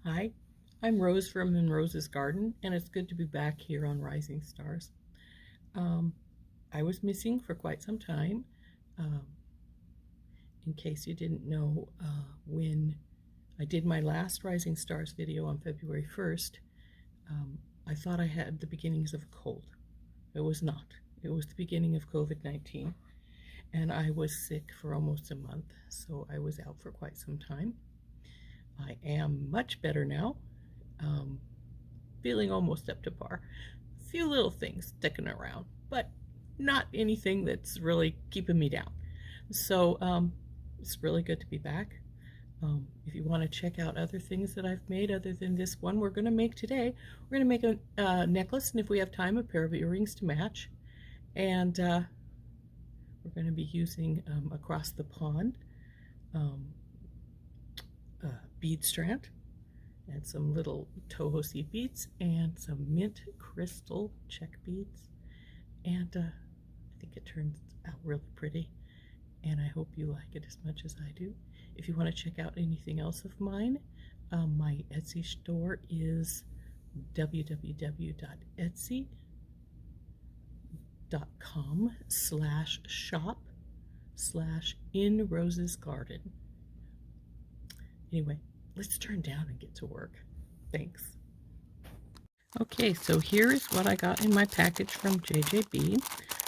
Hi, I'm Rose from Rose's Garden, and it's good to be back here on Rising Stars. Um, I was missing for quite some time. Um, in case you didn't know, when I did my last Rising Stars video on February 1st, I thought I had the beginnings of a cold. It was not. It was the beginning of COVID-19, and I was sick for almost a month, so I was out for quite some time. I am much better now. Um, Feeling almost up to par. A few little things sticking around, but not anything that's really keeping me down. So it's really good to be back. If you want to check out other things that I've made other than this one we're going to make today, we're going to make a necklace, and if we have time, a pair of earrings to match. And we're going to be using across the pond bead strand and some little Toho seed beads and some mint crystal check beads. And I think it turns out really pretty, and I hope you like it as much as I do. If you want to check out anything else of mine, my Etsy store is www.etsy.com/shop/inrosesgarden. Anyway, let's turn down and get to work. Thanks. Okay, so here is what I got in my package from JJ Bead.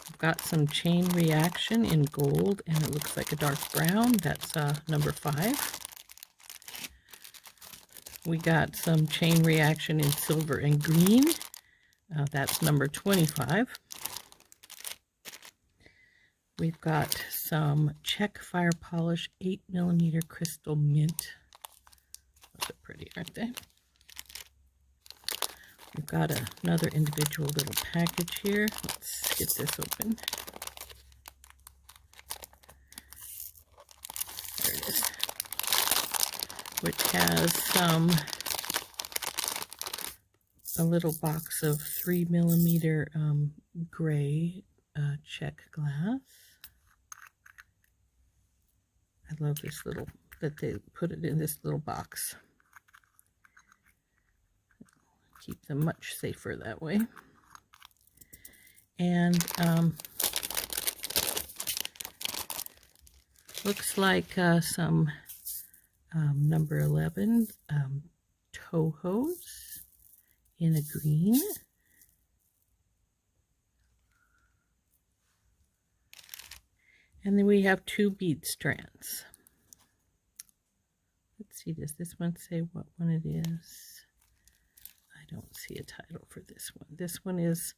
I've got some chain reaction in gold, and it looks like a dark brown. That's number 5. We got some chain reaction in silver and green. That's number 25. We've got some check fire polish 8mm crystal mint. Those are pretty, aren't they? We've got another individual little package here. Let's get this open. There it is. Which has a little box of 3mm gray check glass. I love this little, that they put it in this little box. Keep them much safer that way. And looks like some number 11 Tohos in a green. And then we have 2 bead strands. Let's see, does this one say what one it is? I don't see a title for this one. This one is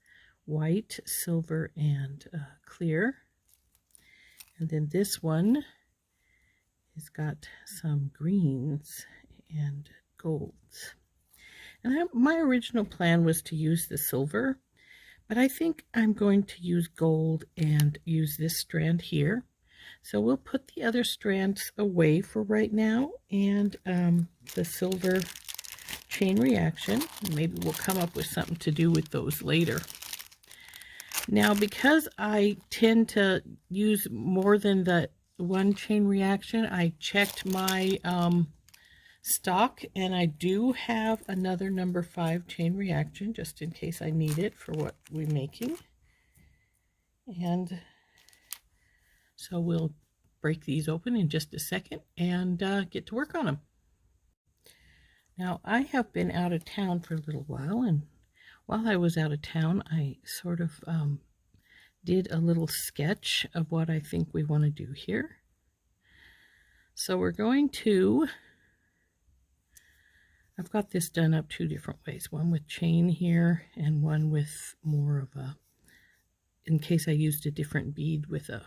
white, silver, and clear. And then this one has got some greens and golds. And my original plan was to use the silver, but I think I'm going to use gold and use this strand here. So we'll put the other strands away for right now, and the silver chain reaction, maybe we'll come up with something to do with those later. Now, because I tend to use more than the one chain reaction, I checked my stock, and I do have another number 5 chain reaction just in case I need it for what we're making. And so we'll break these open in just a second and get to work on them. Now, I have been out of town for a little while, and while I was out of town, I sort of did a little sketch of what I think we want to do here. So we're going to, I've got this done up 2 different ways, one with chain here and one with more of a, in case I used a different bead with a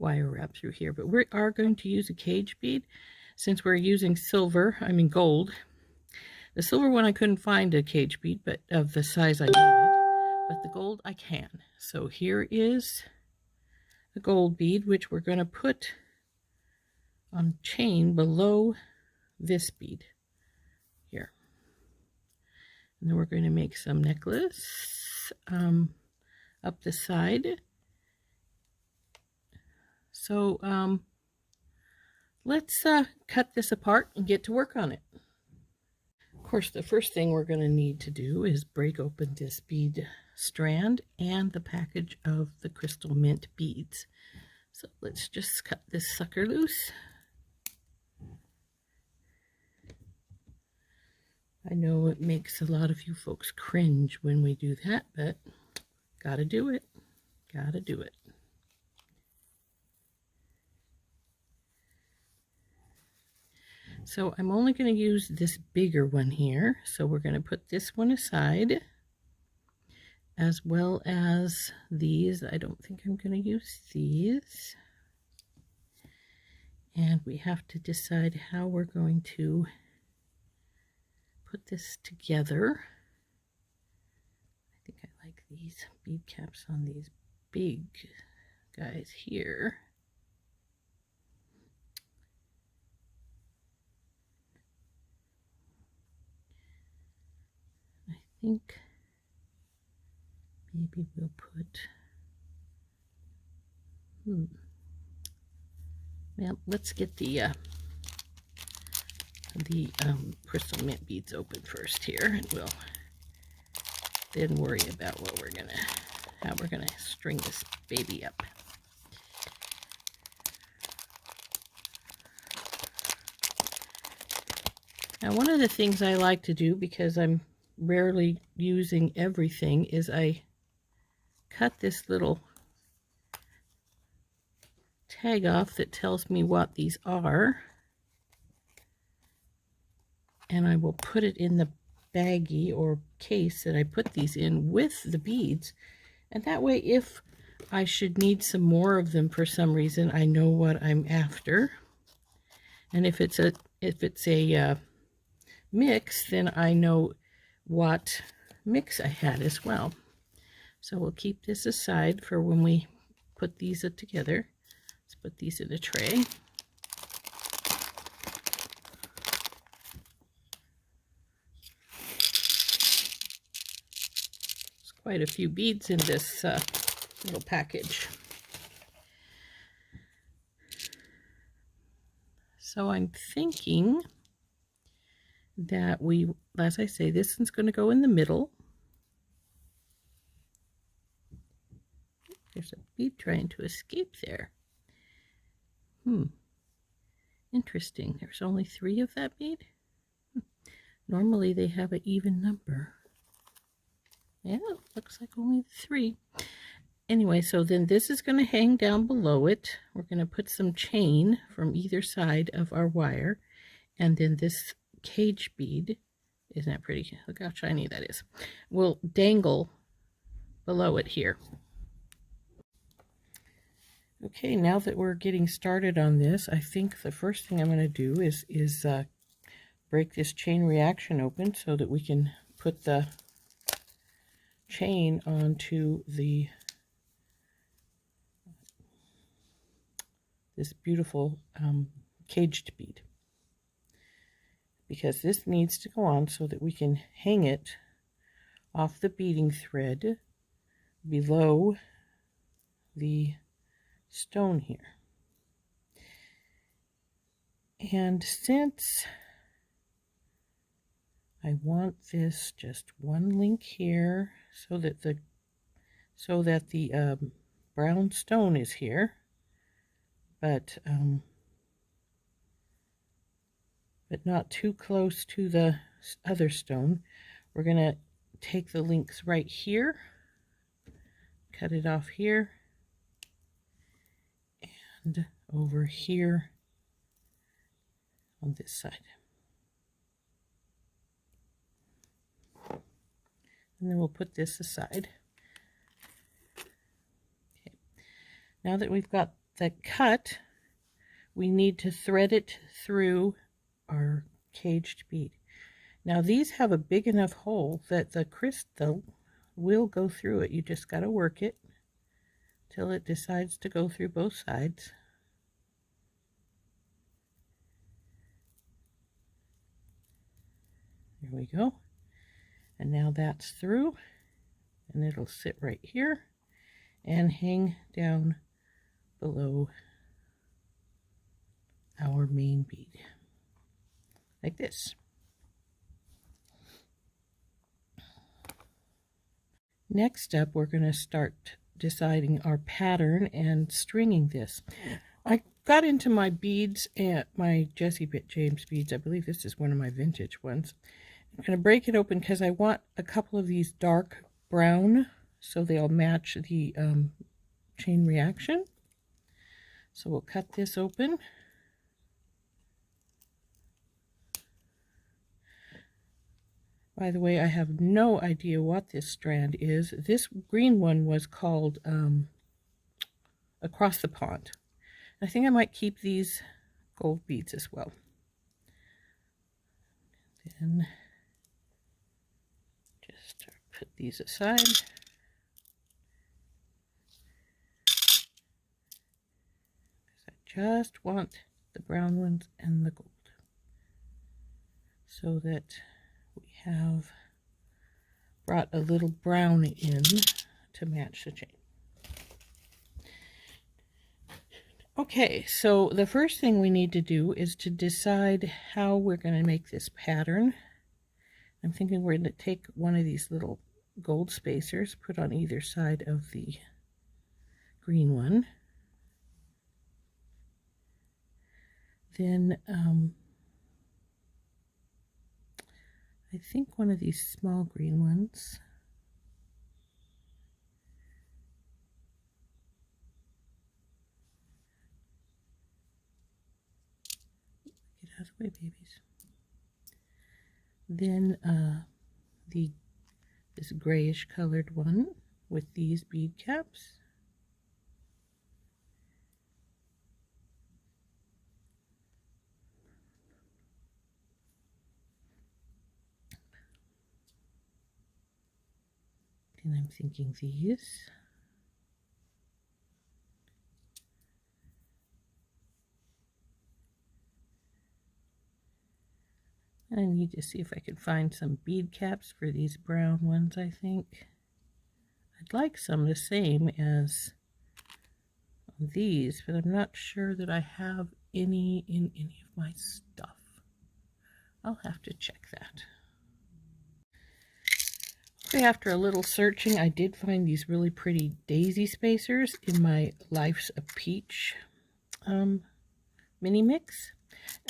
wire wrap through here. But we are going to use a cage bead since we're using silver, gold. The silver one I couldn't find a cage bead, but of the size I needed, but the gold I can. So here is the gold bead, which we're going to put on chain below this bead here. And then we're going to make some necklace up the side. So let's cut this apart and get to work on it. course, the first thing we're going to need to do is break open this bead strand and the package of the crystal mint beads. So let's just cut this sucker loose. I know it makes a lot of you folks cringe when we do that, but gotta do it. Gotta do it. So I'm only going to use this bigger one here. So we're going to put this one aside, as well as these. I don't think I'm going to use these. And we have to decide how we're going to put this together. I think I like these bead caps on these big guys here. I think maybe we'll put, well, let's get the crystal mint beads open first here, and we'll then worry about how we're gonna string this baby up. Now, one of the things I like to do, because I'm rarely using everything, is I cut this little tag off that tells me what these are, and I will put it in the baggie or case that I put these in with the beads, and that way if I should need some more of them for some reason, I know what I'm after. And if it's a mix, then I know what mix I had as well. So we'll keep this aside for when we put these together. Let's put these in a tray. There's quite a few beads in this little package. So I'm thinking that as I say, this one's going to go in the middle. There's a bead trying to escape there. Interesting. There's only 3 of that bead. Normally they have an even number. Yeah, looks like only 3. Anyway, so then this is going to hang down below it. We're going to put some chain from either side of our wire, and then this cage bead, isn't that pretty? Look how shiny that is, will dangle below it here. Okay, now that we're getting started on this, I think the first thing I'm going to do is break this chain reaction open so that we can put the chain onto this beautiful caged bead, because this needs to go on so that we can hang it off the beading thread below the stone here. And since I want this just one link here so that the brown stone is here, but not too close to the other stone, we're going to take the links right here, cut it off here, and over here on this side. And then we'll put this aside. Okay. Now that we've got that cut, we need to thread it through our caged bead. Now these have a big enough hole that the crystal will go through it. You just got to work it till it decides to go through both sides. There we go. And now that's through, and it'll sit right here and hang down below our main bead like this. Next up, we're going to start deciding our pattern and stringing this. I got into my beads and my Jesse James beads. I believe this is one of my vintage ones. I'm going to break it open because I want a couple of these dark brown so they'll match the chain reaction. So we'll cut this open. By the way, I have no idea what this strand is. This green one was called Across the Pond. I think I might keep these gold beads as well. Then just put these aside. I just want the brown ones and the gold so that we have brought a little brown in to match the chain. Okay, so the first thing we need to do is to decide how we're going to make this pattern. I'm thinking we're going to take one of these little gold spacers, put on either side of the green one. Then I think one of these small green ones. Get out of the way, babies. Then this grayish colored one with these bead caps. And I'm thinking these. I need to see if I can find some bead caps for these brown ones, I think. I'd like some the same as these, but I'm not sure that I have any in any of my stuff. I'll have to check that. Okay, after a little searching, I did find these really pretty daisy spacers in my Life's a Peach mini mix.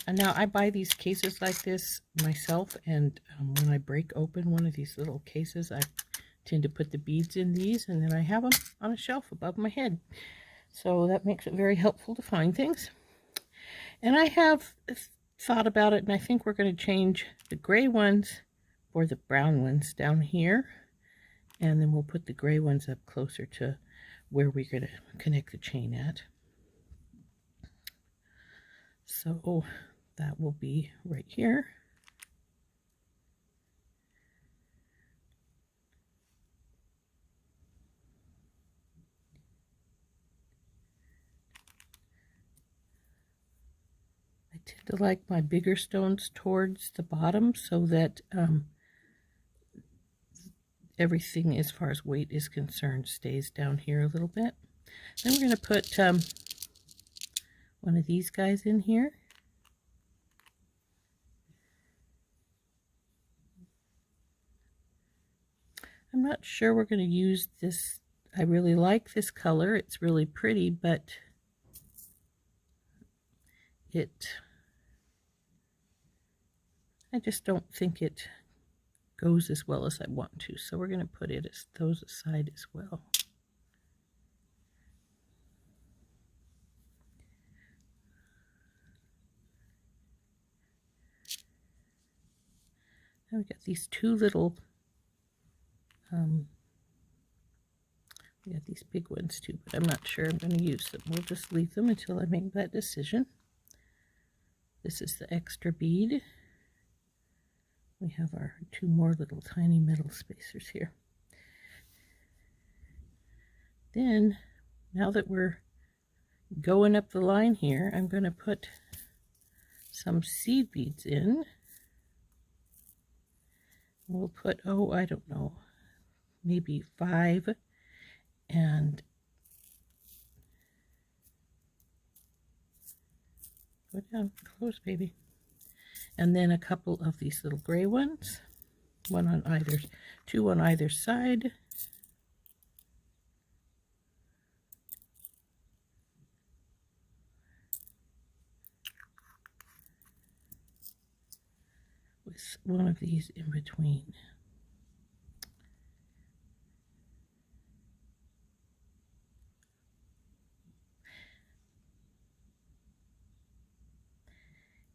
And now I buy these cases like this myself, and when I break open one of these little cases, I tend to put the beads in these, and then I have them on a shelf above my head. So that makes it very helpful to find things. And I have thought about it, and I think we're going to change the gray ones for the brown ones down here, and then we'll put the gray ones up closer to where we're going to connect the chain at. So that will be right here. I tend to like my bigger stones towards the bottom so that everything as far as weight is concerned stays down here a little bit. Then we're going to put one of these guys in here. I'm not sure we're going to use this. I really like this color. It's really pretty, but I just don't think it goes as well as I want to. So we're going to put those aside as well. Now we got these two little, we got these big ones too, but I'm not sure I'm going to use them. We'll just leave them until I make that decision. This is the extra bead. We have our two more little tiny metal spacers here. Then, now that we're going up the line here, I'm going to put some seed beads in. We'll put, oh, I don't know, maybe 5, and go down close, baby. And then a couple of these little gray ones, two on either side. place one of these in between.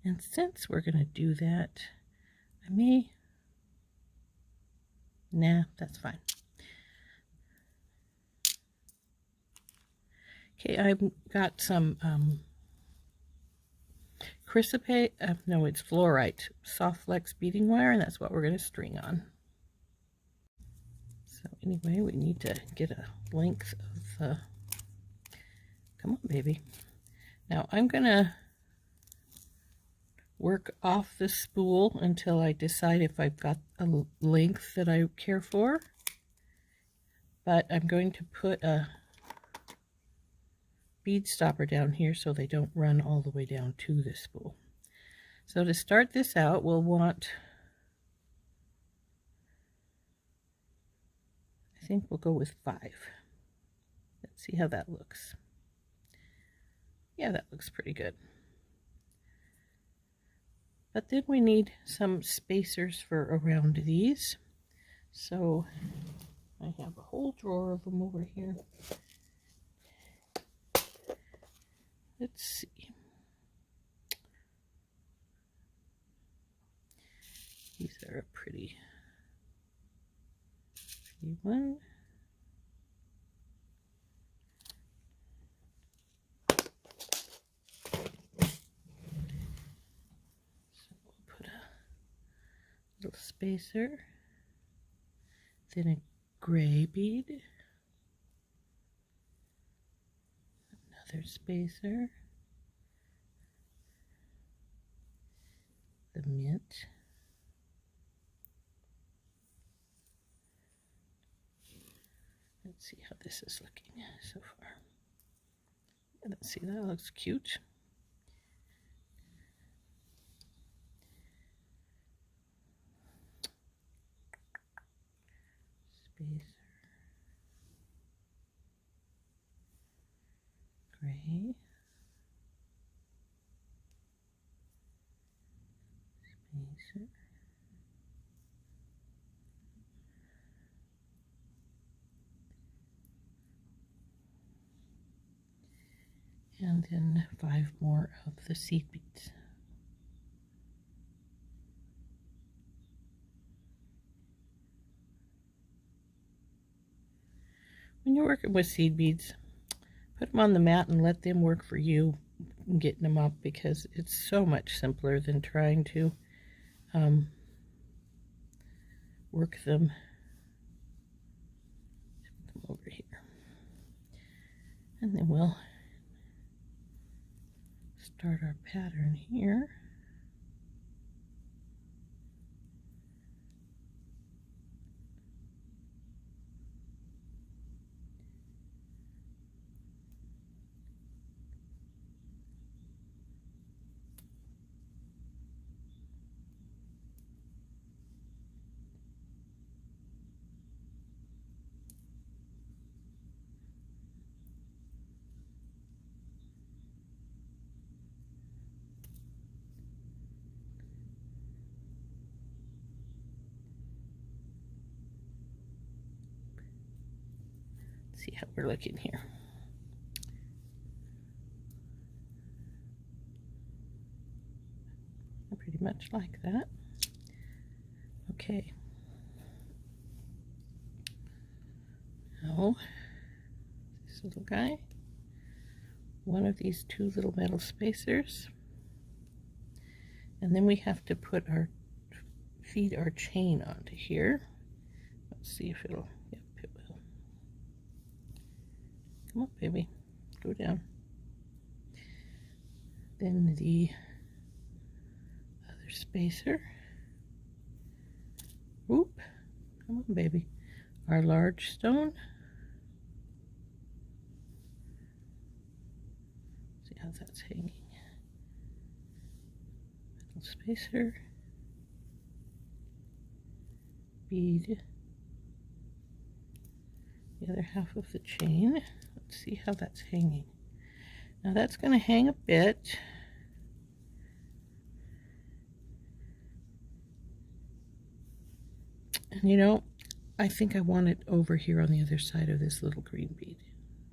And since we're going to do that, nah, that's fine. Okay, I've got some Chrysoprase, no, it's fluorite, soft flex beading wire, and that's what we're going to string on. So anyway, we need to get a length of, come on, baby. Now I'm going to work off the spool until I decide if I've got a length that I care for. But I'm going to put a bead stopper down here so they don't run all the way down to the spool. So to start this out, we'll want, I think we'll go with 5. Let's see how that looks. Yeah, that looks pretty good. But then we need some spacers for around these. So I have a whole drawer of them over here. Let's see. These are a pretty one. Little spacer, then a gray bead, another spacer, the mint, let's see how this is looking so far. Let's see, that looks cute. Spacer, gray, spacer, and then 5 more of the seed beads. When you're working with seed beads, put them on the mat and let them work for you getting them up, because it's so much simpler than trying to work them. Put them over here. And then we'll start our pattern here. See how we're looking here. I pretty much like that. Okay. Now, this little guy, one of these 2 little metal spacers, and then we have to put feed our chain onto here. Let's see if it'll, yep, it will. Come on, baby, go down. Then the other spacer. Whoop, come on, baby. Our large stone. See how that's hanging. Little spacer. Bead. The other half of the chain. Let's see how that's hanging. Now that's going to hang a bit. And you know, I think I want it over here on the other side of this little green bead.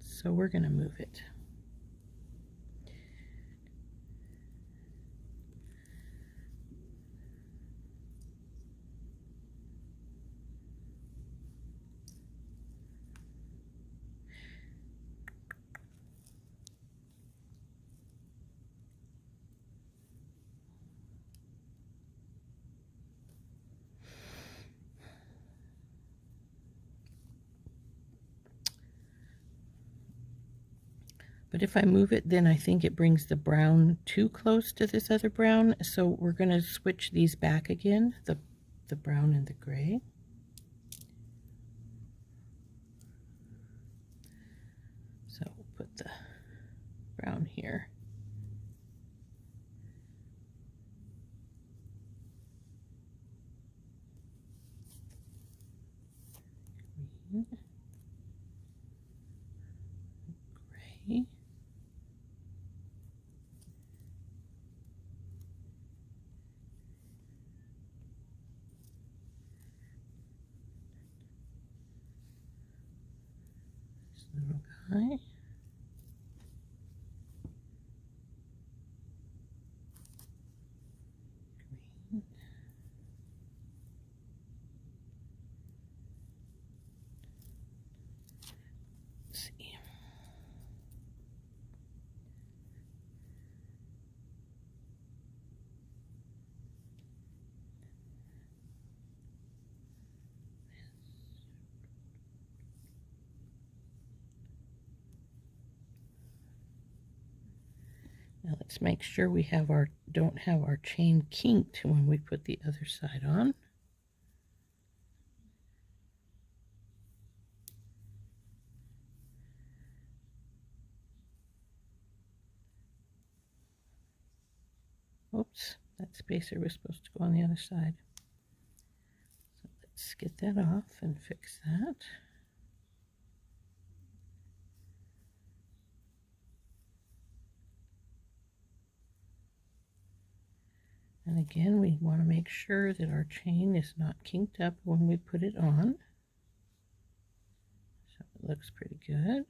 So we're going to move it. But if I move it, then I think it brings the brown too close to this other brown. So we're going to switch these back again, the brown and the gray. So we'll put the brown here. Green. Gray. This little guy. Green. Let's see. Now let's make sure we don't have our chain kinked when we put the other side on. Oops, that spacer was supposed to go on the other side. So let's get that off and fix that. And again, we want to make sure that our chain is not kinked up when we put it on. So it looks pretty good.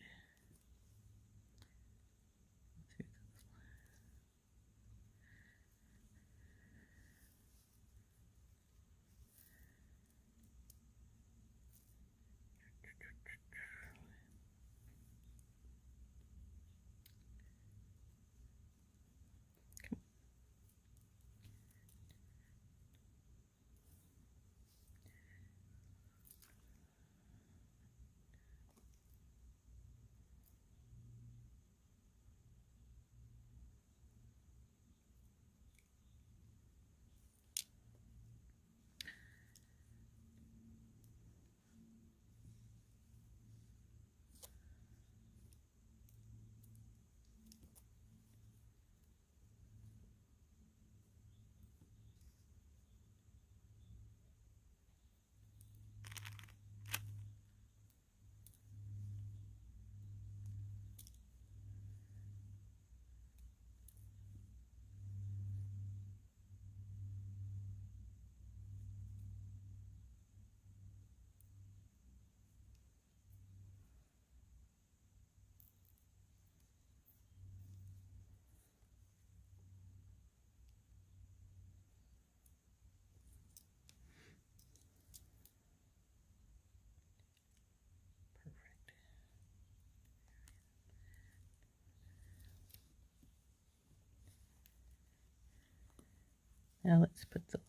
Now let's put the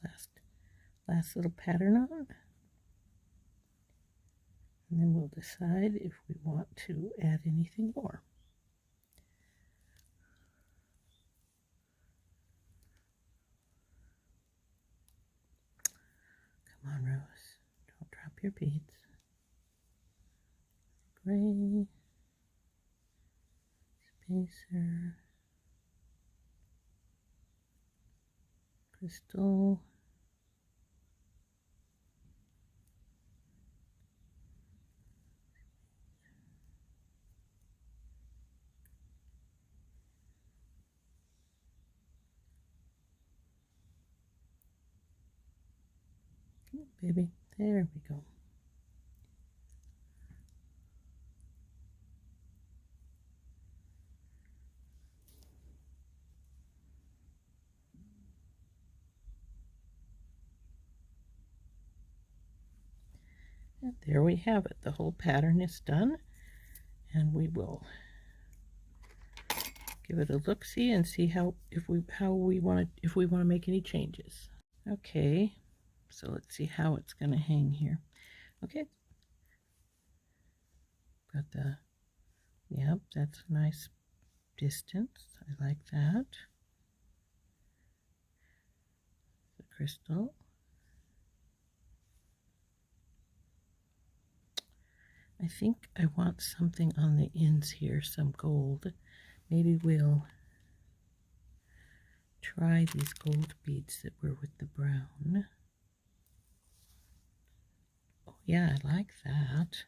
last little pattern on. And then we'll decide if we want to add anything more. Come on, Rose. Don't drop your beads. Gray. Spacer. Crystal. Baby, There we go. And there we have it. The whole pattern is done, and we will give it a look-see and see if we want to make any changes. Okay, so let's see how it's going to hang here. Okay, got the, yep, that's a nice distance. I like that. The crystal. I think I want something on the ends here, some gold. Maybe we'll try these gold beads that were with the brown. Oh yeah, I like that.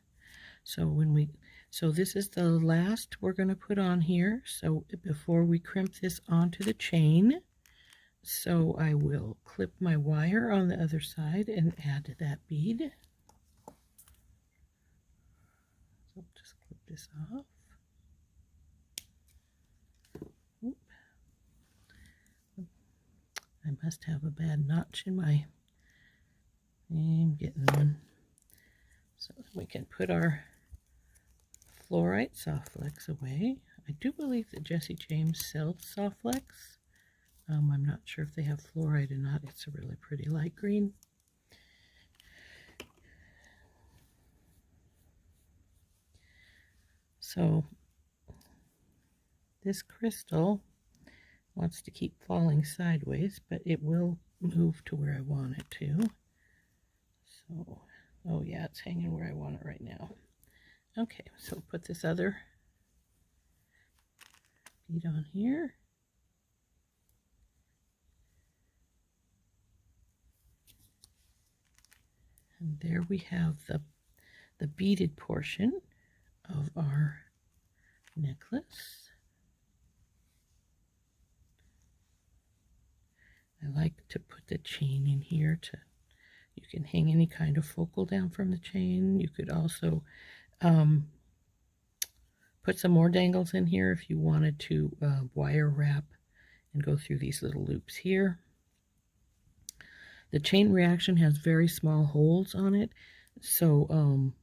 So this is the last we're going to put on here. So before we crimp this onto the chain, so I will clip my wire on the other side and add that bead. So just clip this off. Oop. I must have a bad notch in my, I'm getting one. So we can put our fluorite soft flex away. I do believe that Jesse James sells soft flex. I'm not sure if they have fluorite or not. It's a really pretty light green. So this crystal wants to keep falling sideways, but it will move to where I want it to. So, oh yeah, it's hanging where I want it right now. Okay, so put this other bead on here. And there we have the beaded portion of our necklace. I like to put the chain in here you can hang any kind of focal down from the chain. You could also put some more dangles in here if you wanted to wire wrap and go through these little loops here. The chain reaction has very small holes on it, so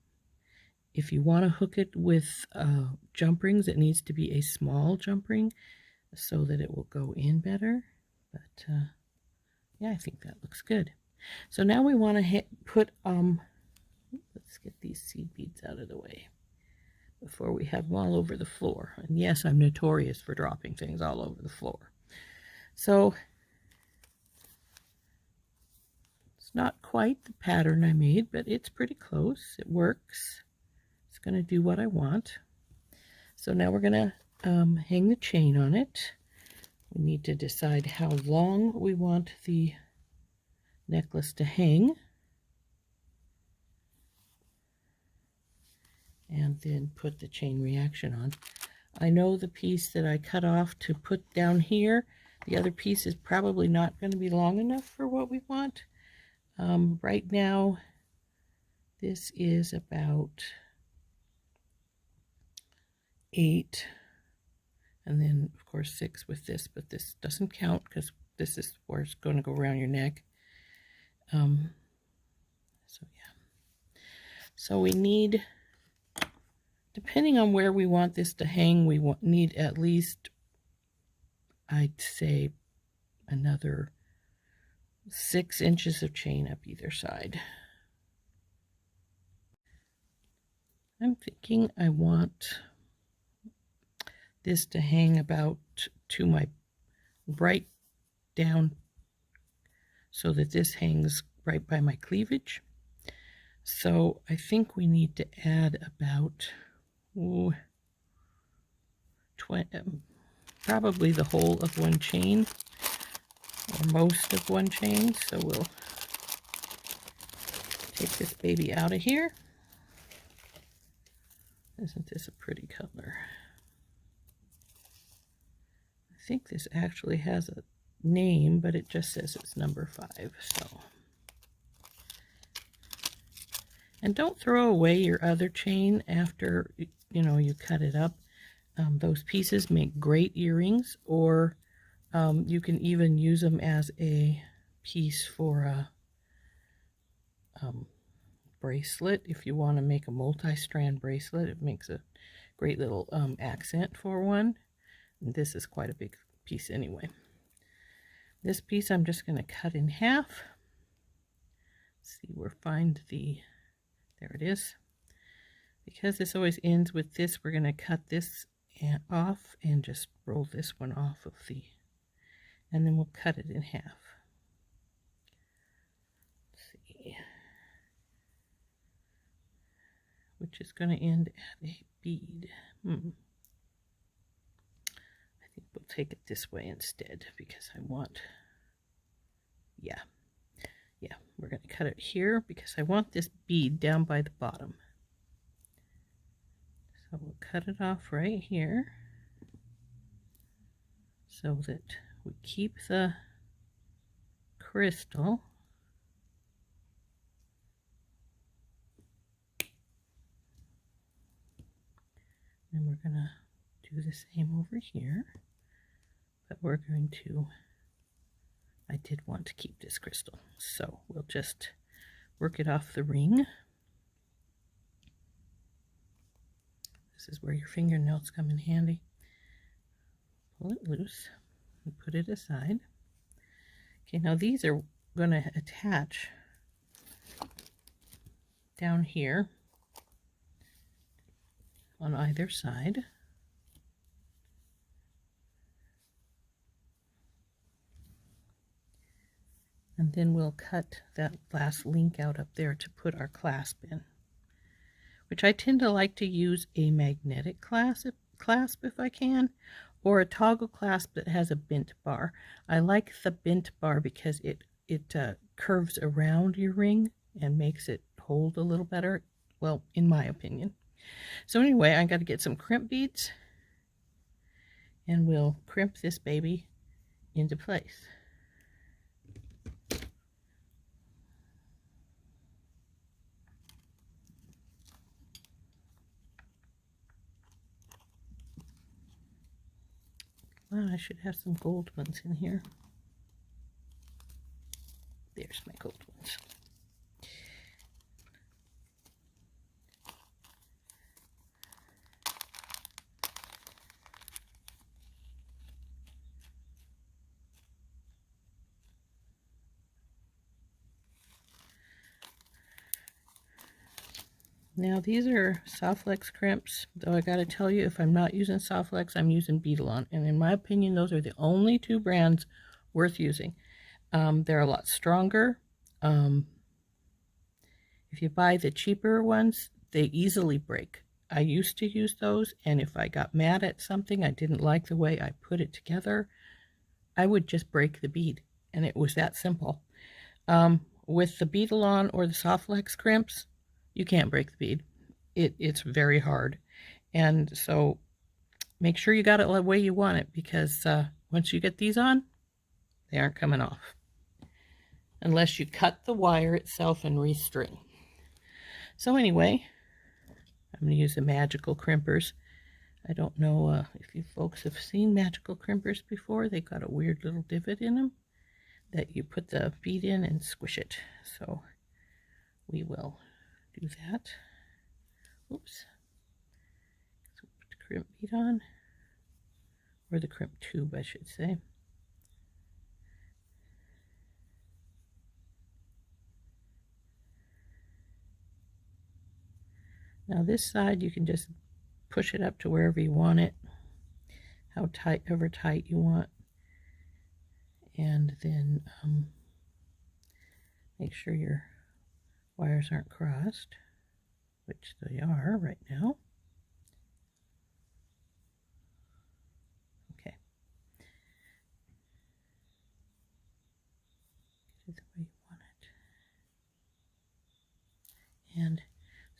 if you want to hook it with jump rings, it needs to be a small jump ring so that it will go in better. But yeah, I think that looks good. So now we want to put, let's get these seed beads out of the way before we have them all over the floor. And yes, I'm notorious for dropping things all over the floor. So it's not quite the pattern I made, but it's pretty close. It works. It's going to do what I want. So now we're going to hang the chain on it. We need to decide how long we want the necklace to hang. And then put the chain reaction on. I know the piece that I cut off to put down here, the other piece is probably not going to be long enough for what we want. Right now, this is about 8, and then of course 6 with this, but this doesn't count because this is where it's going to go around your neck. So yeah. So we need, depending on where we want this to hang, we need at least, I'd say, another 6 inches of chain up either side. I'm thinking I want this to hang about to my right down so that this hangs right by my cleavage. So I think we need to add about 20, probably the whole of one chain or most of one chain. So we'll take this baby out of here. Isn't this a pretty color? I think this actually has a name, but it just says it's number 5. So And don't throw away your other chain after, you know, you cut it up. Those pieces make great earrings, or you can even use them as a piece for a bracelet. If you want to make a multi-strand bracelet, it makes a great little accent for one. And this is quite a big piece anyway. This piece I'm just going to cut in half. Let's see where find the, there it is. Because this always ends with this, we're going to cut this off and just roll this one off of the, and then we'll cut it in half. Let's see. Which is going to end at a bead. I think we'll take it this way instead because I want, yeah, we're going to cut it here because I want this bead down by the bottom. So we'll cut it off right here so that we keep the crystal. And we're going to do the same over here, but we're going to, I did want to keep this crystal, so we'll just work it off the ring. This is where your fingernails come in handy. Pull it loose and put it aside. Okay, now these are going to attach down here on either side. And then we'll cut that last link out up there to put our clasp in, which I tend to like to use a magnetic clasp if I can, or a toggle clasp that has a bent bar. I like the bent bar because it curves around your ring and makes it hold a little better, well, in my opinion. So anyway, I got to get some crimp beads and we'll crimp this baby into place. Well, I should have some gold ones in here. There's my gold ones. Now these are Softlex crimps, though I gotta tell you, if I'm not using Softlex, I'm using Beadalon, and in my opinion those are the only two brands worth using. They're a lot stronger. If you buy the cheaper ones, they easily break. I used to use those, and if I got mad at something, I didn't like the way I put it together, I would just break the bead, and it was that simple. With the Beadalon or the Softlex crimps, you can't break the bead. It's very hard. And so make sure you got it the way you want it, because once you get these on, they aren't coming off. Unless you cut the wire itself and restring. So anyway, I'm going to use the magical crimpers. I don't know if you folks have seen magical crimpers before. They've got a weird little divot in them that you put the bead in and squish it. So we will do that. Oops. So put the crimp bead on, or the crimp tube, I should say. Now this side, you can just push it up to wherever you want it, how tight, ever tight you want, and then make sure your wires aren't crossed, which they are right now. Okay. Get it the way you want it. And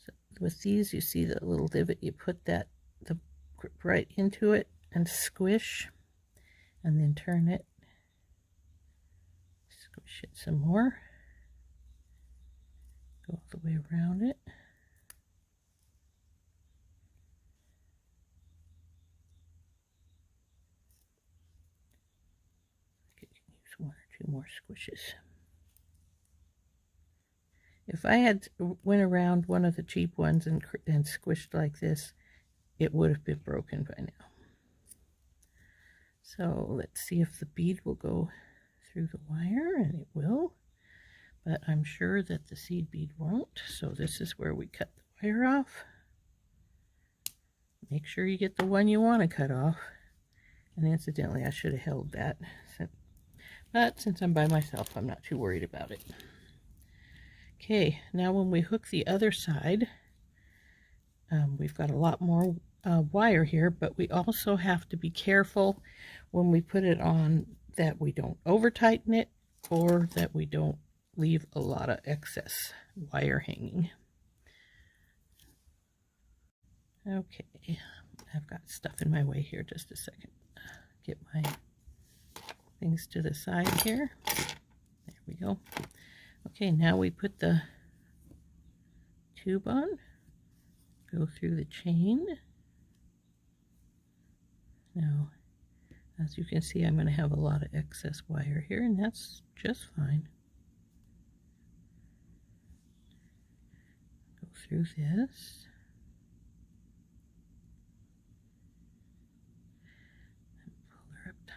so with these, you see the little divot, you put the grip right into it and squish, and then turn it, squish it some more. Go all the way around it. Just one or two more squishes. If I had went around one of the cheap ones and squished like this, it would have been broken by now. So let's see if the bead will go through the wire, and it will, but I'm sure that the seed bead won't. So this is where we cut the wire off. Make sure you get the one you want to cut off. And incidentally, I should have held that, but since I'm by myself, I'm not too worried about it. Okay, now when we hook the other side, we've got a lot more wire here, but we also have to be careful when we put it on that we don't over tighten it or that we don't leave a lot of excess wire hanging. Okay, I've got stuff in my way here. Just a second. Get my things to the side here. There we go. Okay, now we put the tube on, go through the chain. Now, as you can see, I'm going to have a lot of excess wire here, and that's just fine. Go through this. And pull her up tight.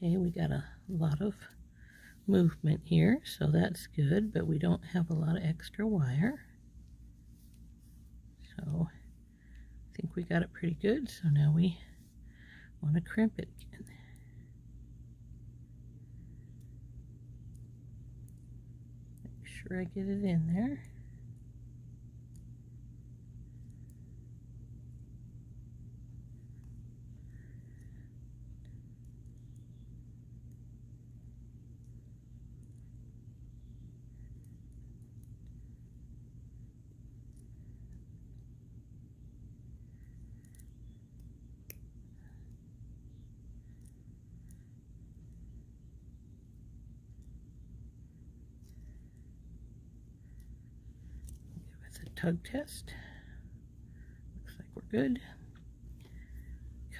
Okay, we got a lot of movement here, so that's good, but we don't have a lot of extra wire. So I think we got it pretty good, so now we want to crimp it again. Make sure I get it in there. Tug test. Looks like we're good.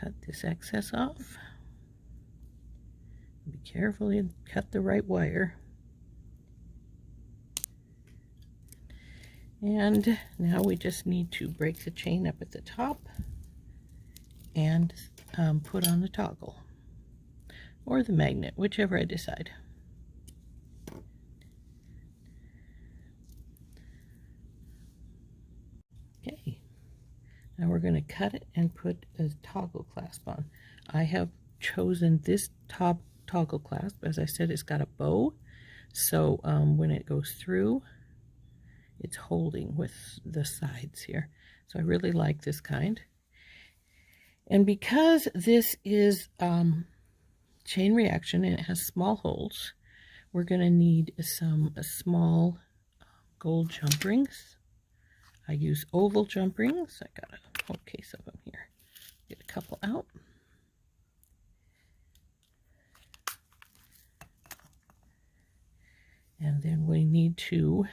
Cut this excess off. Be careful and cut the right wire. And now we just need to break the chain up at the top and put on the toggle or the magnet, whichever I decide. Okay, now we're going to cut it and put a toggle clasp on. I have chosen this top toggle clasp. As I said, it's got a bow, so when it goes through, it's holding with the sides here. So I really like this kind. And because this is chain reaction and it has small holes, we're going to need some small gold jump rings. I use oval jump rings. I got a whole case of them here. Get a couple out. And then we need to,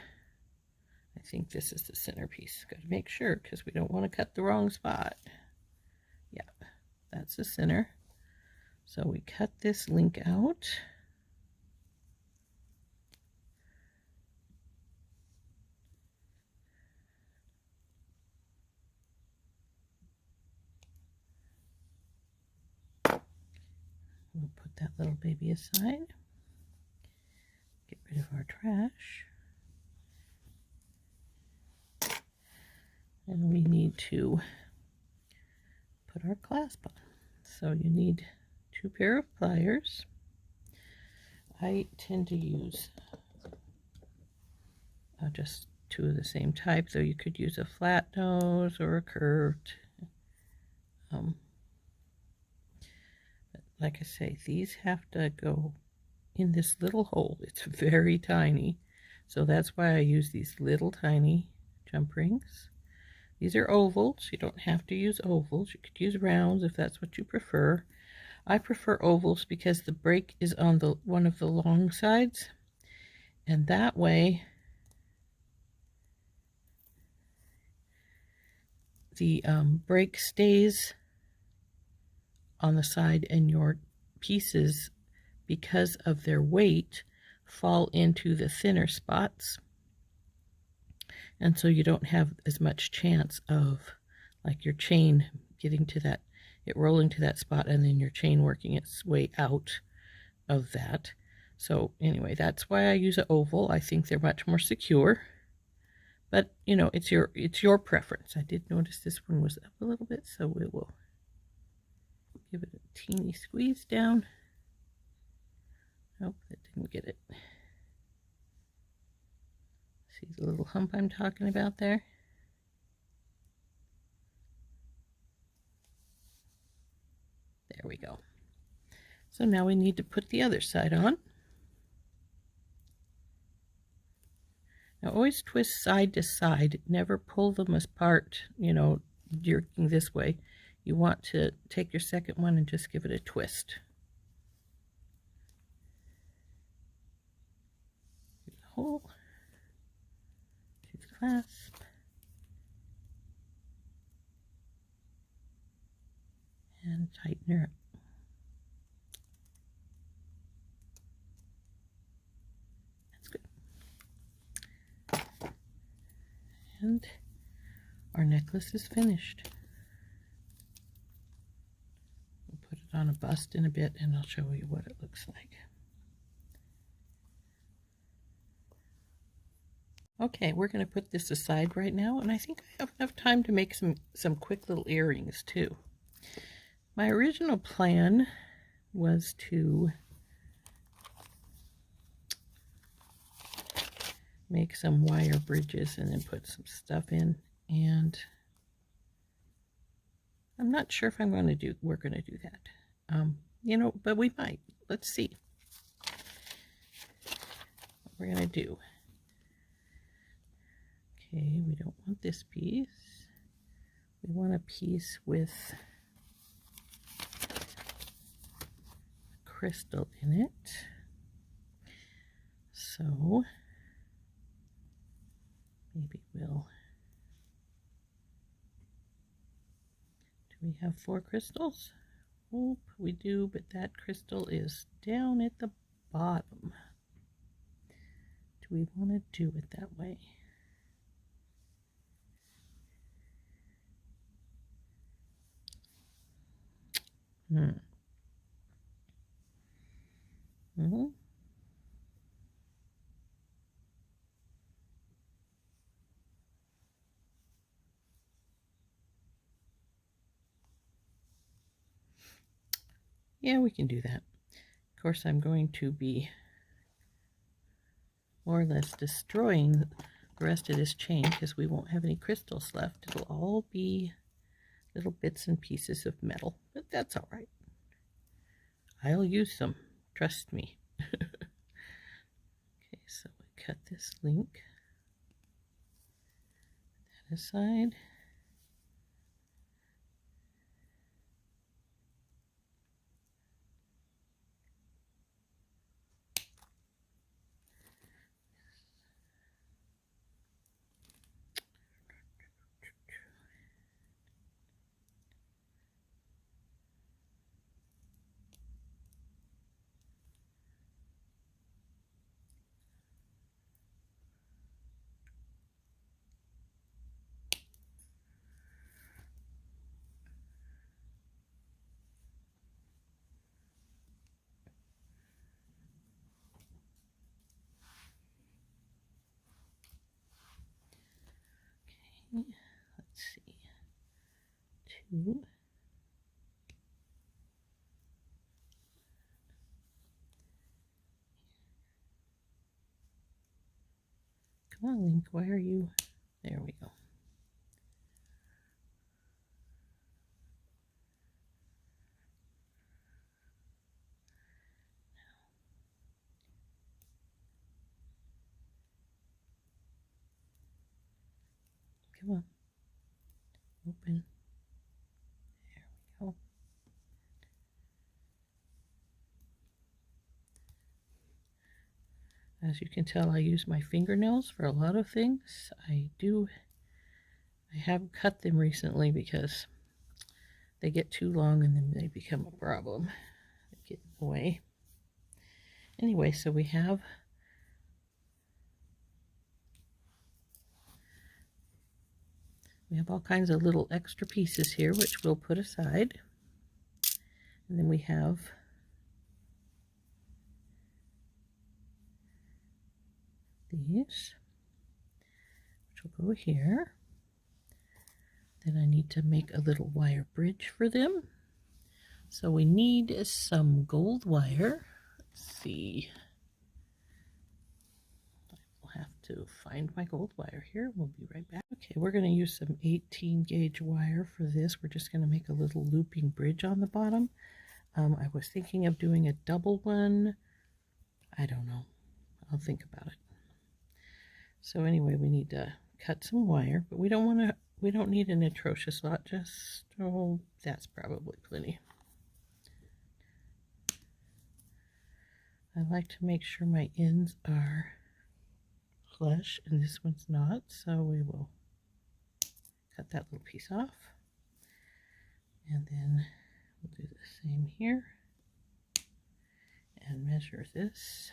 I think this is the centerpiece. Got to make sure because we don't want to cut the wrong spot. Yeah, that's the center. So we cut this link out. We'll put that little baby aside. Get rid of our trash. And we need to put our clasp on. So you need 2 pair of pliers. I tend to use just 2 of the same type, though you could use a flat nose or a curved. But like I say, these have to go in this little hole. It's very tiny, so that's why I use these little tiny jump rings. These are ovals. You don't have to use ovals. You could use rounds if that's what you prefer. I prefer ovals because the break is on the one of the long sides, and that way the break stays on the side, and your pieces, because of their weight, fall into the thinner spots, and so you don't have as much chance of like your chain getting to that, it rolling to that spot, and then your chain working its way out of that. So anyway, that's why I use an oval. I think they're much more secure, but you know, it's your preference. I did notice this one was up a little bit, so we will give it a teeny squeeze down. Nope, that didn't get it. See the little hump I'm talking about there? There we go. So now we need to put the other side on. Now always twist side to side. Never pull them apart, you know, jerking this way. You want to take your second one and just give it a twist. Through the hole, through the clasp, and tighten her up. That's good. And our necklace is finished. We'll put it on a bust in a bit, and I'll show you what it looks like. Okay, we're going to put this aside right now, and I think I have enough time to make some quick little earrings too. My original plan was to make some wire bridges and then put some stuff in, and I'm not sure if we're going to do that. You know, but we might. Let's see what we're going to do. Okay, we don't want this piece. We want a piece with a crystal in it. So maybe we'll, do we have 4 crystals? Oh, we do, but that crystal is down at the bottom. Do we want to do it that way? Yeah, we can do that. Of course, I'm going to be more or less destroying the rest of this chain because we won't have any crystals left. It'll all be little bits and pieces of metal, but that's all right. I'll use them, trust me. Okay, so we cut this link, put that aside. Let's see, 2. Come on, Link, why are you? There we go. Come on. open. There we go. As you can tell, I use my fingernails for a lot of things. I have cut them recently because they get too long and then they become a problem. They get in the way. Anyway, so we have all kinds of little extra pieces here, which we'll put aside. And then we have these, which will go here. Then I need to make a little wire bridge for them. So we need some gold wire. Let's see. I'll have to find my gold wire here. We'll be right back. Okay, we're going to use some 18 gauge wire for this. We're just going to make a little looping bridge on the bottom. I was thinking of doing a double one. I don't know. I'll think about it. So anyway, we need to cut some wire, but we don't need an atrocious lot. Just, oh, that's probably plenty. I like to make sure my ends are flush, and this one's not, so we will cut that little piece off. And then we'll do the same here and measure this.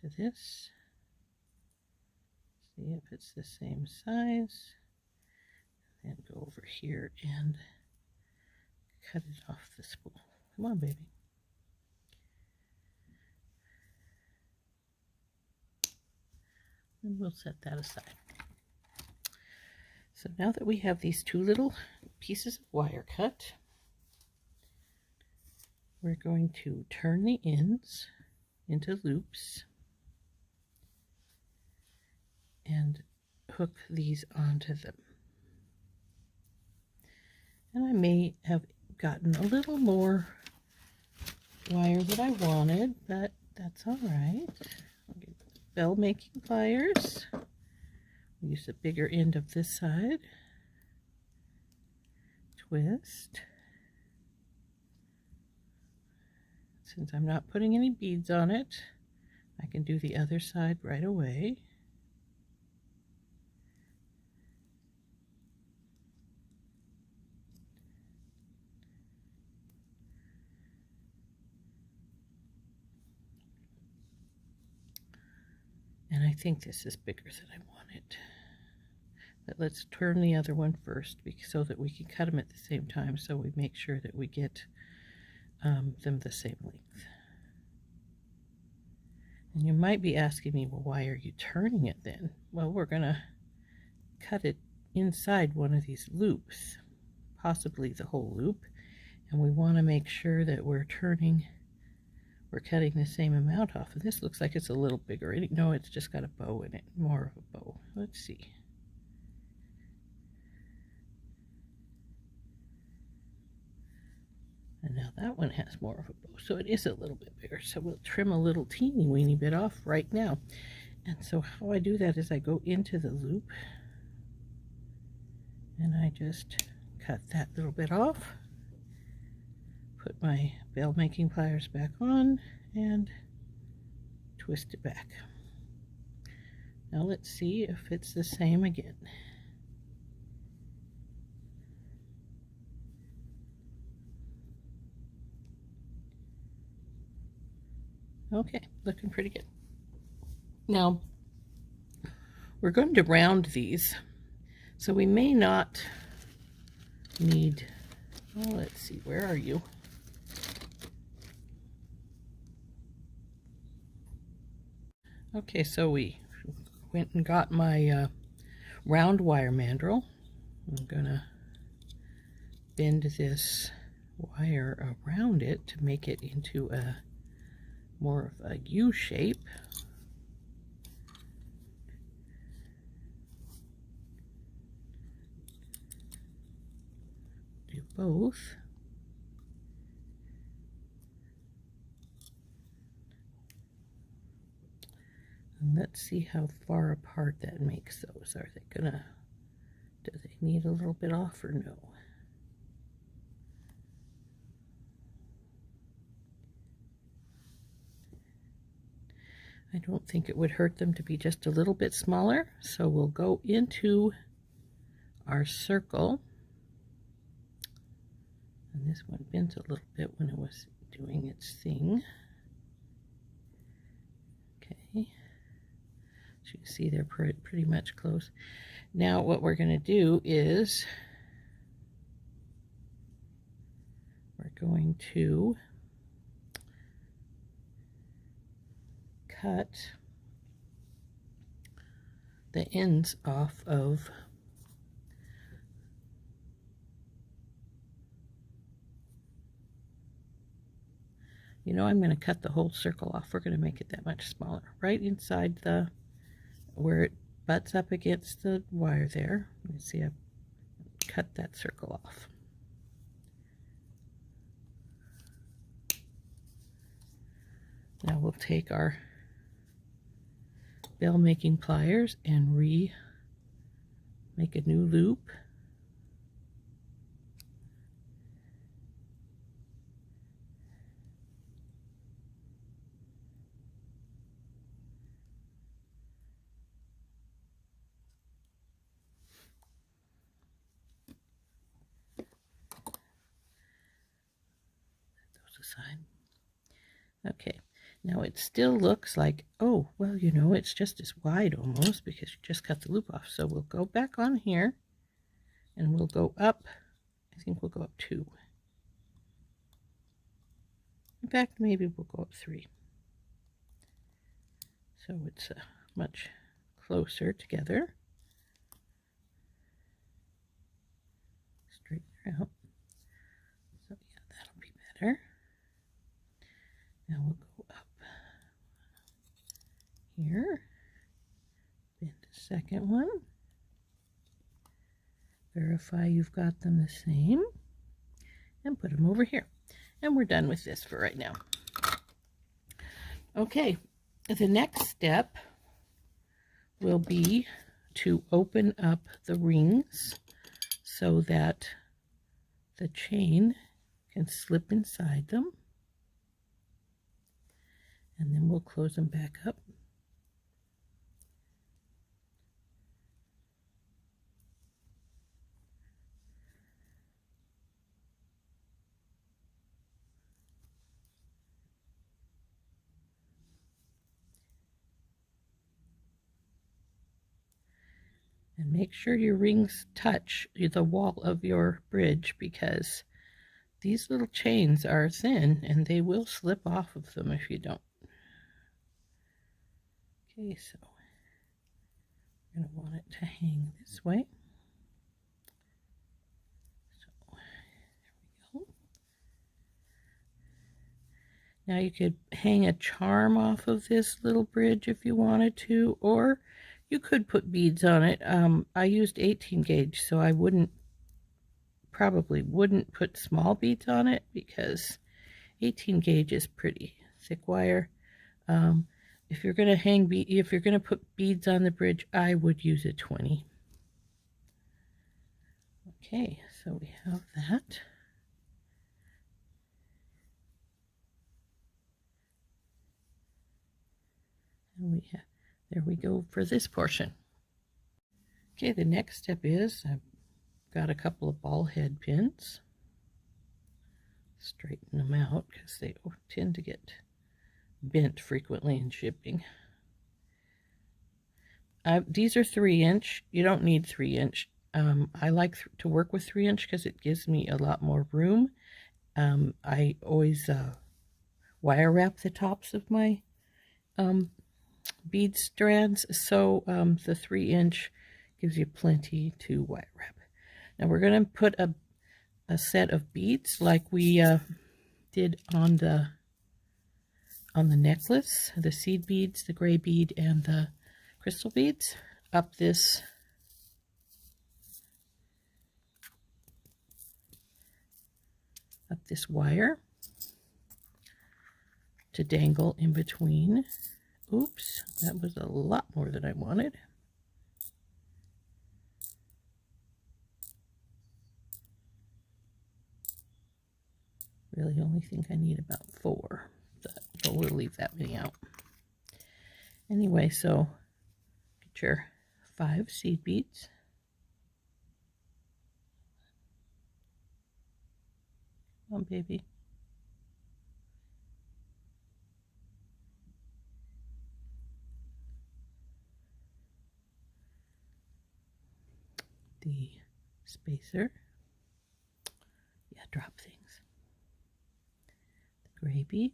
To this. See if it's the same size. And go over here and cut it off the spool. Come on, baby. And we'll set that aside. So now that we have these two little pieces of wire cut, we're going to turn the ends into loops and hook these onto them. And I may have gotten a little more wire than I wanted, but that's all right. I'll get bell making pliers. Use the bigger end of this side. Twist. Since I'm not putting any beads on it, I can do the other side right away. And I think this is bigger than I want it. But let's turn the other one first so that we can cut them at the same time, so we make sure that we get them the same length. And you might be asking me, well, why are you turning it then? Well, we're going to cut it inside one of these loops, possibly the whole loop. And we want to make sure that we're cutting the same amount off. And this looks like it's a little bigger. No, it's just got a bow in it, more of a bow. Let's see. And now that one has more of a bow, so it is a little bit bigger. So we'll trim a little teeny weeny bit off right now. And so how I do that is I go into the loop and I just cut that little bit off, put my bell making pliers back on, and twist it back. Now let's see if it's the same again. Okay, looking pretty good. Now, we're going to round these, so we may not need, well, let's see, where are you? Okay, so we went and got my round wire mandrel. I'm gonna bend this wire around it to make it into a more of a U shape. Do both. And let's see how far apart that makes those. Are they gonna, do they need a little bit off or no? I don't think it would hurt them to be just a little bit smaller. So we'll go into our circle. And this one bent a little bit when it was doing its thing. Okay. So you can see they're pretty much close. Now what we're going to do is we're going to cut the ends off of I'm going to cut the whole circle off. We're going to make it that much smaller. Right inside the, where it butts up against the wire there. Let me see, I've cut that circle off. Now we'll take our bell making pliers and make a new loop. Aside. Okay, now it still looks like, oh, well, it's just as wide almost because you just cut the loop off. So we'll go back on here and we'll go up. I think we'll go up 2. In fact, maybe we'll go up 3. So it's much closer together. Straighten her out. So yeah, that'll be better. Now we'll go up here, bend the second one, verify you've got them the same, and put them over here. And we're done with this for right now. Okay, the next step will be to open up the rings so that the chain can slip inside them. And then we'll close them back up. And make sure your rings touch the wall of your bridge, because these little chains are thin and they will slip off of them if you don't. Okay, so we're going to want it to hang this way. So there we go. Now you could hang a charm off of this little bridge if you wanted to, or you could put beads on it. I used 18 gauge, so I probably wouldn't put small beads on it because 18 gauge is pretty thick wire. If you're going to put beads on the bridge, I would use a 20. Okay, so we have that. And there we go for this portion. Okay, the next step is I've got a couple of ball head pins. Straighten them out because they tend to get bent frequently in shipping. These are 3-inch. You don't need 3-inch. I like to work with 3-inch because it gives me a lot more room. I always wire wrap the tops of my bead strands, so the 3-inch gives you plenty to wire wrap. Now we're going to put a set of beads like we did on the necklace, the seed beads, the gray bead, and the crystal beads up this wire to dangle in between Oops, that was a lot more than I wanted. Really only think I need about 4, but we'll leave that many out. Anyway, so get your 5 seed beads. Come on, baby. The spacer. Yeah, drop things. The gray bead.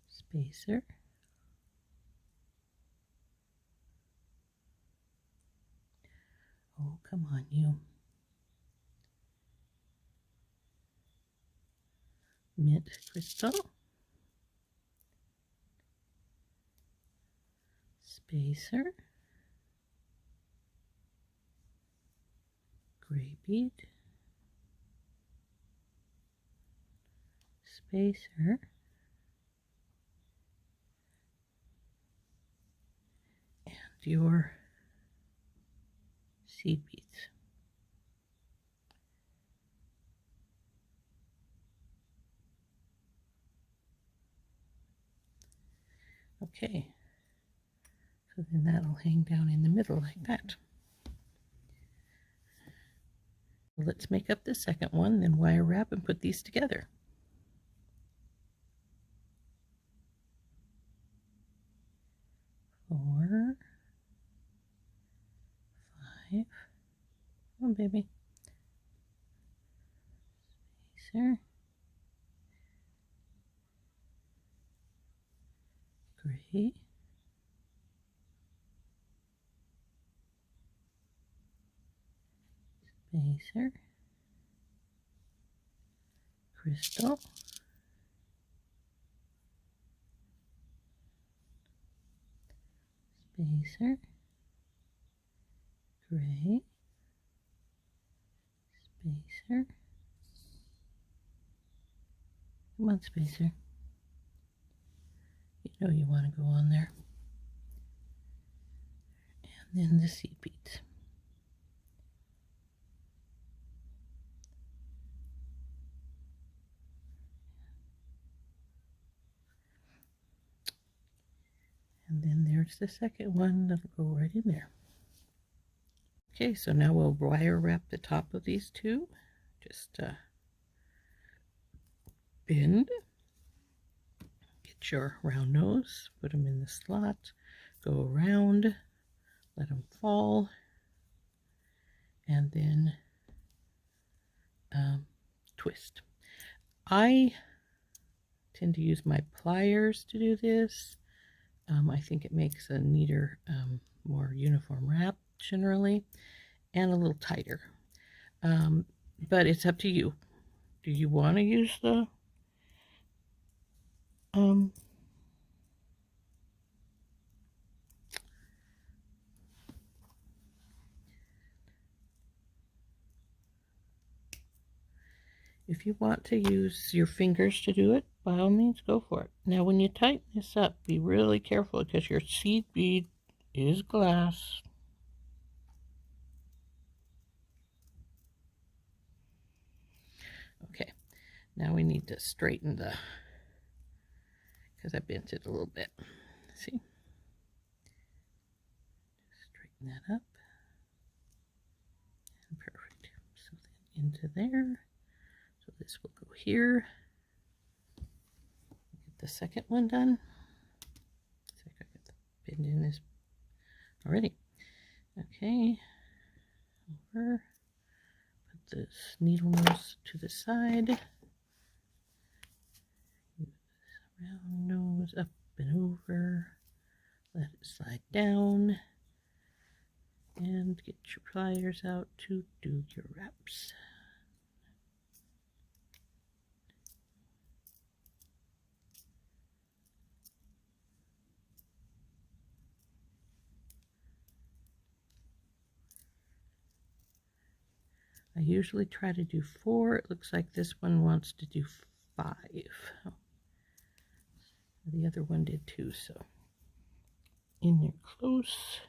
Spacer. Oh, come on, you. Mint crystal. Spacer. Gray bead. Spacer. And your seed beads. Okay, so then that'll hang down in the middle like that. Let's make up the second one, then wire wrap and put these together. Four, 5. Come on, baby. Spacer. Gray. Spacer. Crystal. Spacer. Gray. Spacer. Come on, spacer. You know you want to go on there. And then the seed beads. And then there's the second one that'll go right in there. Okay, so now we'll wire wrap the top of these two. Just bend, get your round nose, put them in the slot, go around, let them fall, and then twist. I tend to use my pliers to do this. I think it makes a neater, more uniform wrap generally, and a little tighter. But it's up to you. Do you want to use the if you want to use your fingers to do it, by all means, go for it. Now, when you tighten this up, be really careful because your seed bead is glass. Okay, now we need to straighten the, because I bent it a little bit. See? Straighten that up. And perfect. So then into there. So this will go here. Get the second one done. Looks like I got the bend in this already. Okay. Over. Put this needle nose to the side. Use round nose up and over. Let it slide down. And get your pliers out to do your wraps. I usually try to do 4. It looks like this one wants to do 5. The other one did too, so in there close.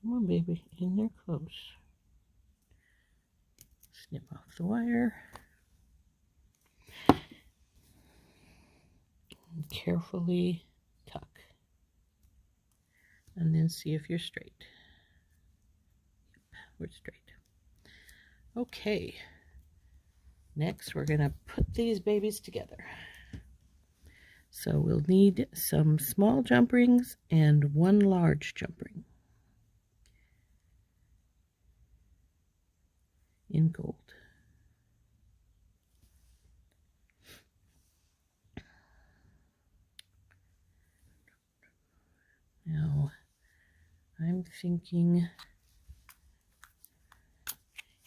Come on, baby, in there close. Snip off the wire. And carefully tuck. And then see if you're straight. Yep, we're straight. Okay. Next, we're going to put these babies together. So we'll need some small jump rings and one large jump ring in gold. Now, I'm thinking,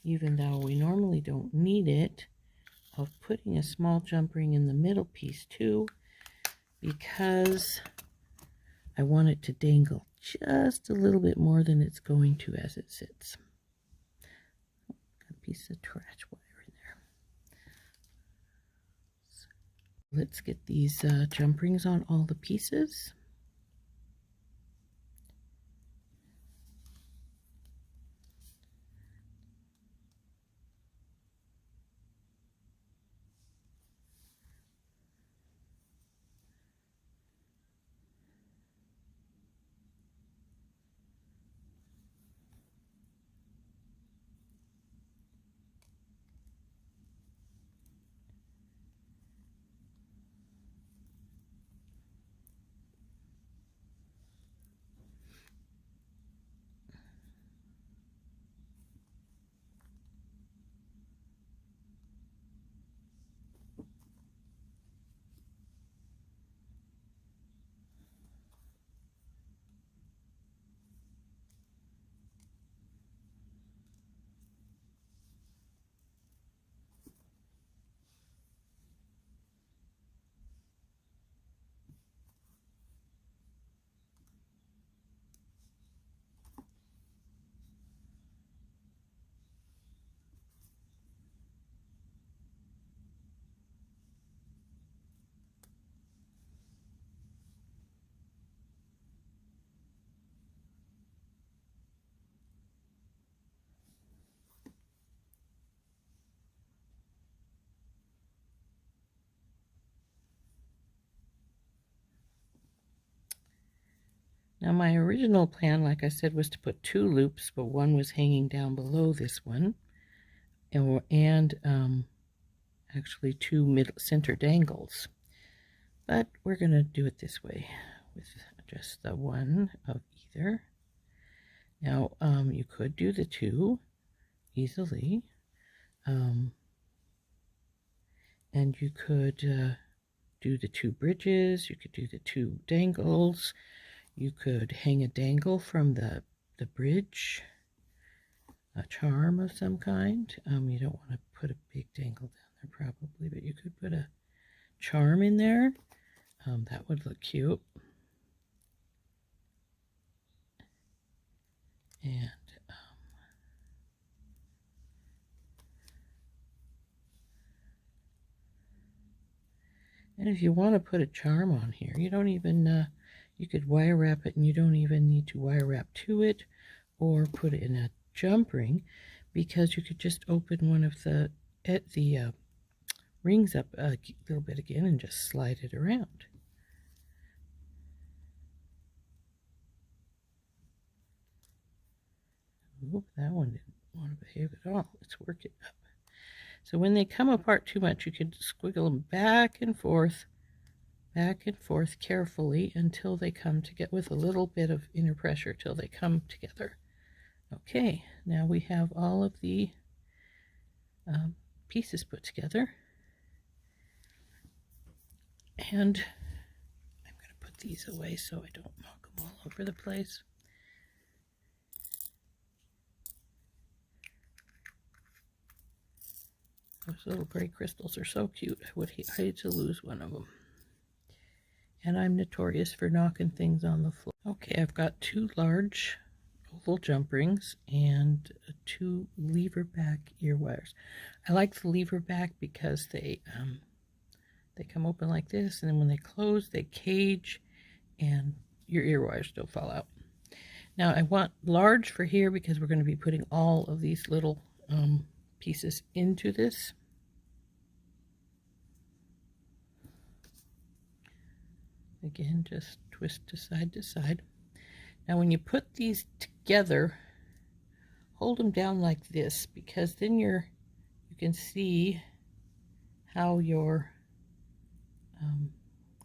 even though we normally don't need it, of putting a small jump ring in the middle piece too, because I want it to dangle just a little bit more than it's going to as it sits. Got a piece of trash wire in there. So let's get these jump rings on all the pieces. Now my original plan, like I said, was to put 2 loops, but one was hanging down below this one, and actually 2 middle center dangles. But we're going to do it this way, with just the one of either. Now you could do the 2 easily, and you could do the 2 bridges, you could do the 2 dangles. You could hang a dangle from the bridge, a charm of some kind. You don't want to put a big dangle down there probably, but you could put a charm in there. That would look cute. And if you want to put a charm on here, you don't even you could wire wrap it, and you don't even need to wire wrap to it or put it in a jump ring, because you could just open one of the rings up a little bit again and just slide it around. Oop, that one didn't want to behave at all. Let's work it up. So when they come apart too much, you can squiggle them back and forth carefully until they come together with a little bit of inner pressure till they come together. Okay, now we have all of the pieces put together, and I'm going to put these away so I don't knock them all over the place. Those little gray crystals are so cute. I would hate to lose one of them. And I'm notorious for knocking things on the floor. Okay, I've got 2 large oval jump rings and 2 lever back ear wires. I like the lever back because they They come open like this, and then when they close, they cage, and your ear wires still fall out. Now I want large for here because we're going to be putting all of these little pieces into this. Again, just twist to side. Now when you put these together, hold them down like this, because then you can see how your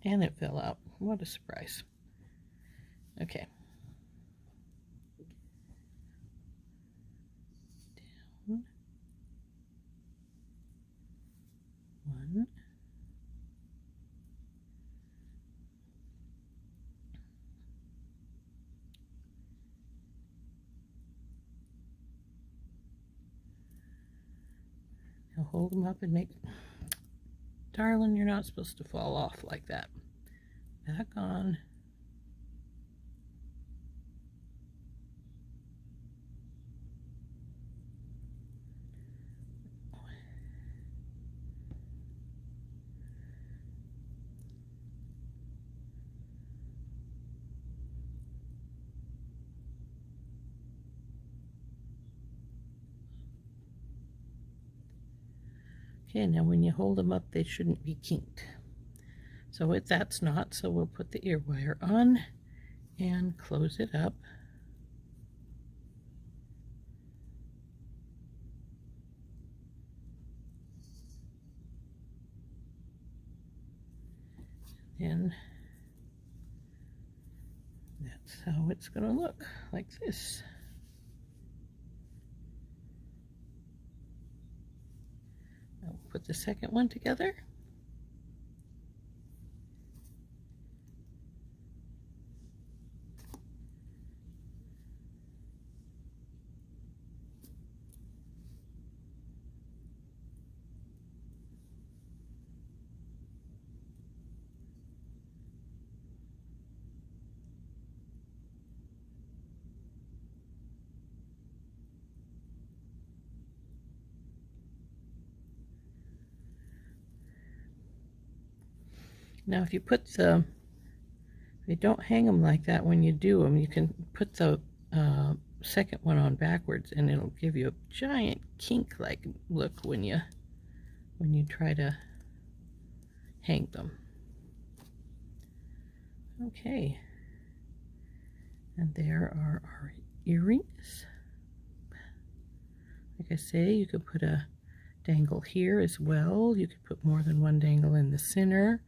and it fell out. What a surprise. Okay. Down. One. Now hold them up and make, darling, you're not supposed to fall off like that. Back on. Okay, now when you hold them up, they shouldn't be kinked. So that's not, so we'll put the ear wire on and close it up. And that's how it's going to look, like this. I'll put the second one together. Now if you don't hang them like that when you do them, you can put the second one on backwards and it'll give you a giant kink-like look when you try to hang them. Okay, and there are our earrings. Like I say, you could put a dangle here as well. You could put more than one dangle in the center.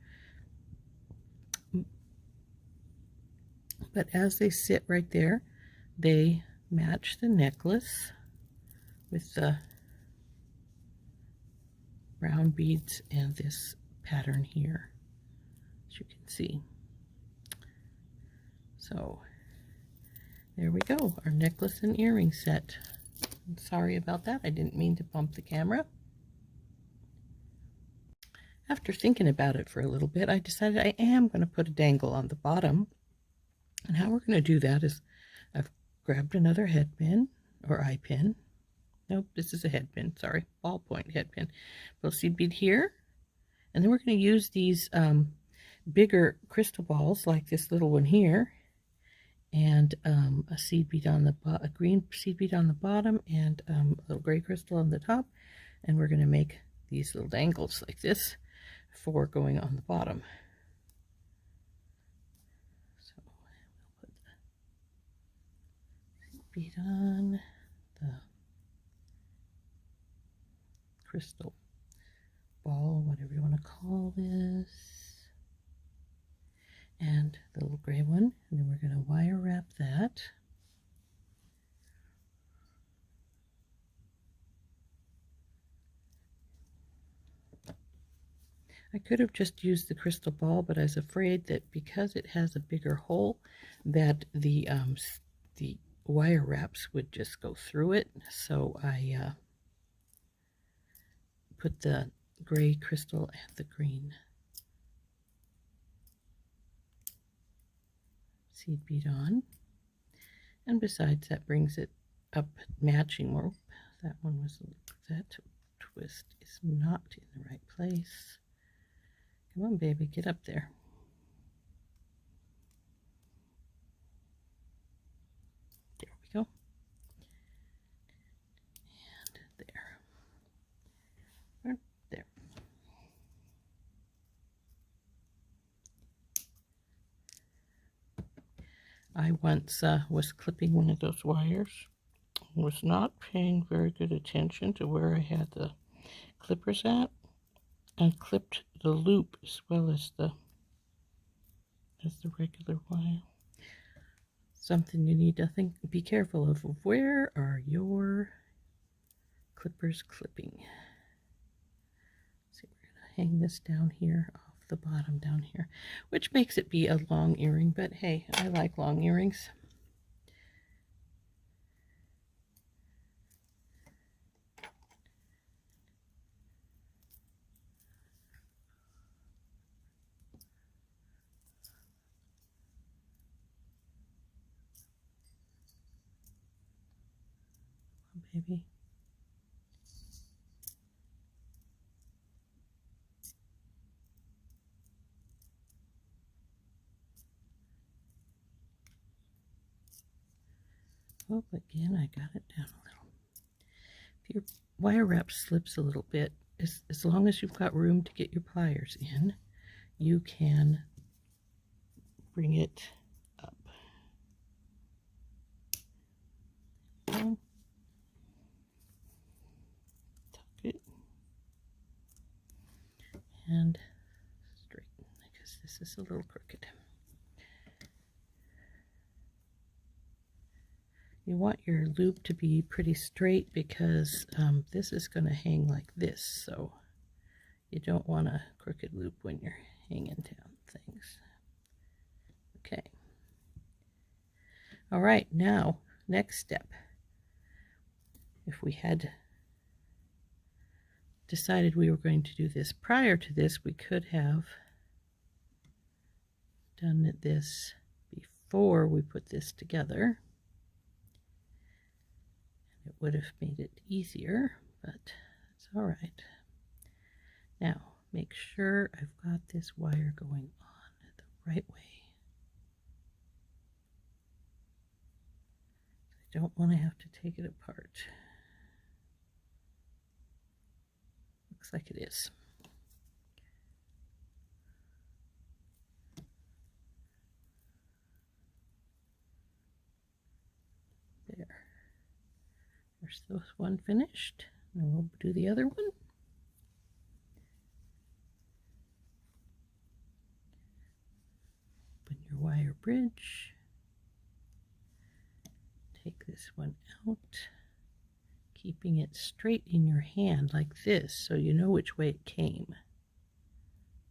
But as they sit right there, they match the necklace with the brown beads and this pattern here, as you can see. So there we go, our necklace and earring set. I'm sorry about that, I didn't mean to bump the camera. After thinking about it for a little bit, I decided I am going to put a dangle on the bottom. And how we're going to do that is I've grabbed another head pin or eye pin. Nope, this is a head pin, sorry, ballpoint head pin. Little seed bead here. And then we're going to use these bigger crystal balls like this little one here. And a seed bead on a green seed bead on the bottom and a little gray crystal on the top. And we're going to make these little dangles like this for going on the bottom. Bead on the crystal ball, whatever you want to call this, and the little gray one, and then we're going to wire wrap that. I could have just used the crystal ball, but I was afraid that because it has a bigger hole that the wire wraps would just go through it, so I put the gray crystal and the green seed bead on, and besides that brings it up matching more. That one was, that twist is not in the right place. Come on, baby, get up there. There we go. And there. Right there. I once was clipping one of those wires. Was not paying very good attention to where I had the clippers at, and clipped the loop as well as the regular wire. Something you need to be careful of. Where are your clippers clipping? So we're gonna hang this down here off the bottom down here, which makes it be a long earring, but hey, I like long earrings. Baby. Oh, again, I got it down a little. If your wire wrap slips a little bit, as long as you've got room to get your pliers in, you can bring it up. Tuck it and straighten, because this is a little crooked. You want your loop to be pretty straight because this is going to hang like this, so you don't want a crooked loop when you're hanging down things. Okay. All right, now, next step. If we had decided we were going to do this prior to this, we could have done this before we put this together. It would have made it easier, but it's all right. Now, make sure I've got this wire going on the right way. I don't want to have to take it apart. Looks like it is. There. There's this one finished, and we'll do the other one. Open your wire bridge. Take this one out, keeping it straight in your hand like this so you know which way it came.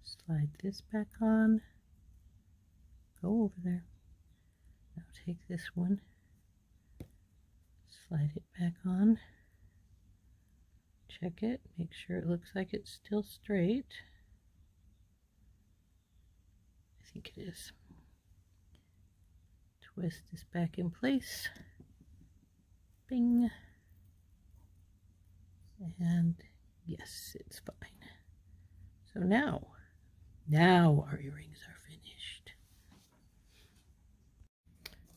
Slide this back on. Go over there. Now take this one. Slide it back on. Check it. Make sure it looks like it's still straight. I think it is. Twist this back in place. Bing. And yes, it's fine. So now our earrings are finished.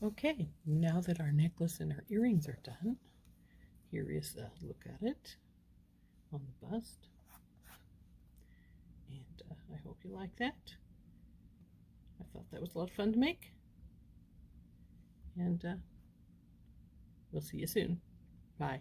Okay, now that our necklace and our earrings are done, here is a look at it on the bust. And I hope you like that. I thought that was a lot of fun to make. And we'll see you soon. Bye.